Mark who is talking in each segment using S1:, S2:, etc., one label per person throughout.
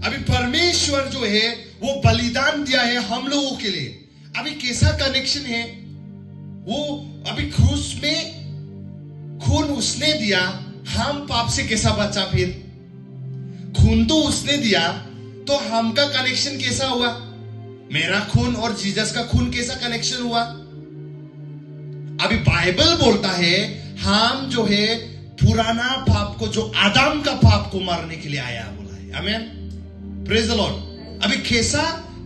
S1: अभी परमेश्वर जो है वो बलिदान दिया है हम लोगों के लिए। अभी कैसा कनेक्शन है वो, अभी क्रूस में खून उसने दिया, हम पाप से कैसा बचा? फिर खून तो उसने दिया, तो हम का कनेक्शन कैसा हुआ? मेरा खून और जीसस का खून कैसा कनेक्शन हुआ? अभी बाइबल बोलता है हम जो है पुराना पाप को, जो आदम का पाप को मारने के लिए आया बोला है। आमीन, प्रेज द लॉर्ड। अभी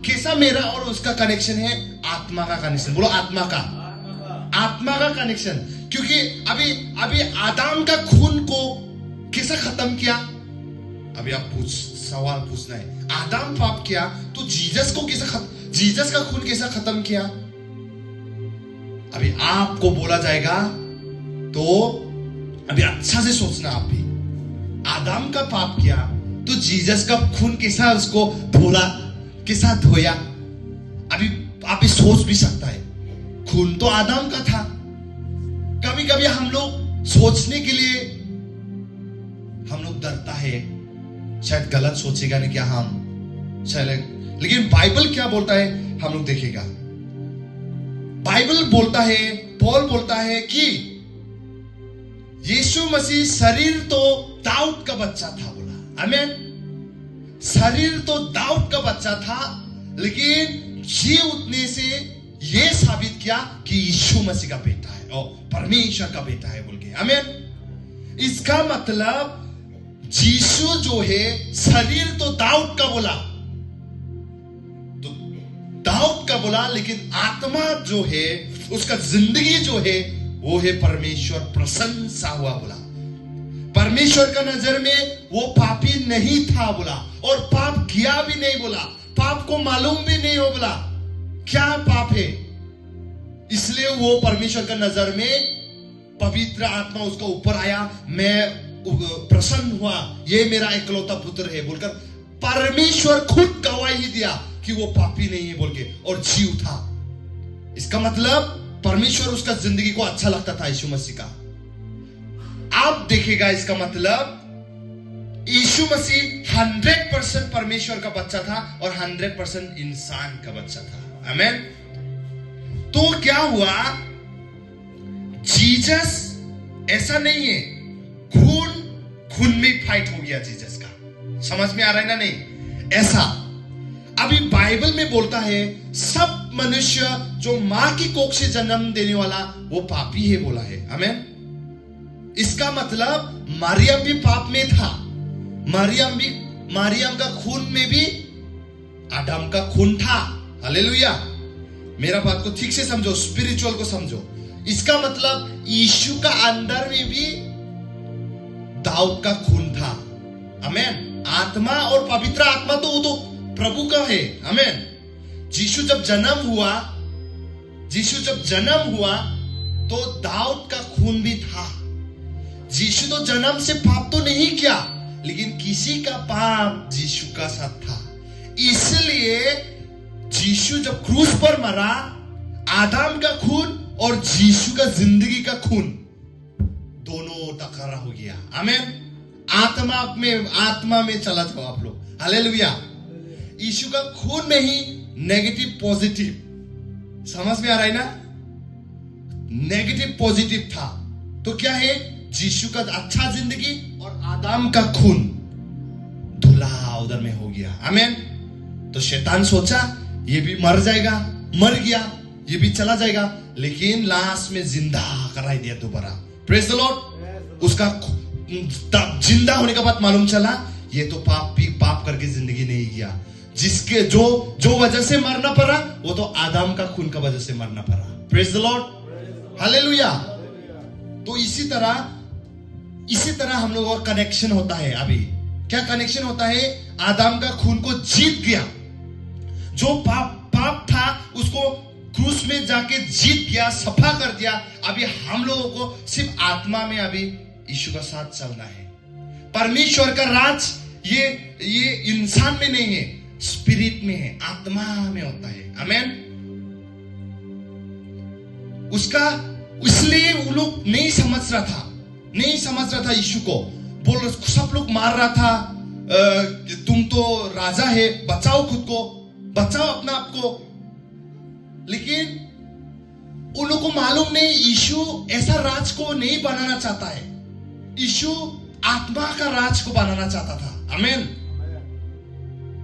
S1: कैसा मेरा और उसका कनेक्शन है? आत्मा का कनेक्शन। बोलो आत्मा का कनेक्शन। क्योंकि अभी आदम का खून को कैसा खत्म किया? अभी आप सवाल पूछना है, आदम पाप किया तो जीसस को जीसस का खून कैसा खत्म किया? अभी आपको बोला जाएगा तो अभी अच्छा से सोचना। आप भी आदम का पाप किया तो जीसस का खून कैसा उसको धोला, कैसा धोया? अभी आप सोच भी सकता है, खून तो आदम का था। कभी कभी हम लोग सोचने के लिए हम लोग डरता है, शायद गलत सोचेगा नहीं क्या हम शायद, लेकिन बाइबल क्या बोलता है हम लोग देखेगा। बाइबल बोलता है, पॉल बोलता है कि यीशु मसीह शरीर तो दाऊद का बच्चा था, बोला। आमीन। शरीर तो दाऊद का बच्चा था, लेकिन जी उतने से यह साबित किया कि यीशु मसीह का बेटा है और परमेश्वर का बेटा है बोल के। आमीन। इसका मतलब यीशु जो है शरीर तो दाऊद का बोला, तो दाऊद का बोला, लेकिन आत्मा जो है उसका जिंदगी जो है वो है परमेश्वर प्रशंसा हुआ, बोला। परमेश्वर का नजर में वो पापी नहीं था, बोला, और पाप किया भी नहीं, बोला। पाप को मालूम भी नहीं हो, बोला क्या पाप है। इसलिए वो परमेश्वर का नजर में पवित्र आत्मा उसका ऊपर आया, मैं प्रसन्न हुआ, ये मेरा इकलौता पुत्र है बोलकर परमेश्वर खुद गवाही दिया कि वो पापी नहीं है बोल के, और जी उठा। इसका मतलब परमेश्वर उसका जिंदगी को अच्छा लगता था यीशु मसीह का। आप देखेगा इसका मतलब यीशु मसीह 100% परमेश्वर का बच्चा था और 100% इंसान का बच्चा था। आमीन। तो क्या हुआ, जीसस ऐसा नहीं है, खून में फाइट हो गया जीसस का। समझ में आ रहा है ना? नहीं ऐसा। अभी बाइबल में बोलता है सब मनुष्य जो मां की कोख से जन्म देने वाला वो पापी है, बोला है। आमीन। इसका मतलब मरियम भी पाप में था। मरियम का खून में भी आदम का खून था। हालेलुया। मेरा बात को ठीक से समझो, स्पिरिचुअल को समझो। इसका मतलब यीशु का अंदर में भी दाऊद का खून था। आमीन। आत्मा और पवित्र आत्मा तो वो तो प्रभु का है। आमीन। यीशु जब जन्म हुआ तो दाऊद का खून भी था। यीशु तो जन्म से पाप तो नहीं किया, लेकिन किसी का पाप यीशु का साथ था। इसलिए यीशु जब क्रूस पर मरा, आदम का खून और यीशु का जिंदगी का खून दोनों टकरा हो गया। आमीन। आत्मा में चला जाओ आप लोग। हालेलुया। यीशु का खून में ही नेगेटिव पॉजिटिव, समझ में आ रहा है ना? नेगेटिव पॉजिटिव था तो क्या है, यीशु का अच्छा जिंदगी और आदम का खून धुला उधर में हो गया। आमीन। तो शैतान सोचा ये भी मर जाएगा, मर गया, ये भी चला जाएगा, लेकिन लास्ट में जिंदा कराई दिया दोबारा। Praise the Lord. उसका जिंदा होने के बाद मालूम चला ये तो पाप करके जिंदगी नहीं गया, जिसके जो वजह से मरना पड़ा वो तो आदम का खून का वजह से मरना पड़ा। Praise the Lord. हालेलुया। तो इसी तरह हम लोगों का कनेक्शन होता है। अभी क्या कनेक्शन होता है? आदम का खून को जीत गया, जो पाप था उसको क्रूस में जाके जीत गया, सफा कर दिया। अभी हम लोगों को सिर्फ आत्मा में अभी यीशु का साथ चलना है। परमेश्वर का राज ये इंसान में नहीं है, स्पिरिट में है, आत्मा में होता है। आमीन। इसलिए वो लोग नहीं समझ रहा था यीशु को। सब लोग मार रहा था, कि तुम तो राजा है, बचाओ खुद को, बचाओ अपना आप को। लेकिन उन लोगों को मालूम नहीं, यीशु ऐसा राज को नहीं बनाना चाहता है। यीशु आत्मा का राज को बनाना चाहता था। आमेन।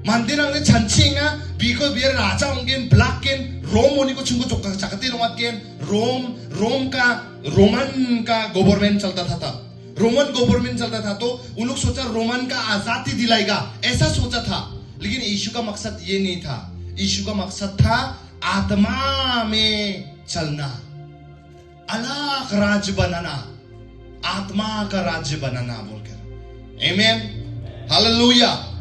S1: 만디랑은 잔치인가 비거 비에 राजा होंगे ब्लैक केन रोम होने को चुंगो चुका चकती लोग केन रोम का रोमन का गवर्नमेंट चलता था तब, रोमन गवर्नमेंट चलता था। तो उन लोग सोचा रोमन का आजादी दिलाएगा, ऐसा सोचा था। लेकिन यीशु का मकसद ये नहीं था। यीशु का मकसद था आत्मा में चलना, अलग राज्य बनाना, आत्मा का राज्य बनाना बोलकर। आमेन, हालेलुया।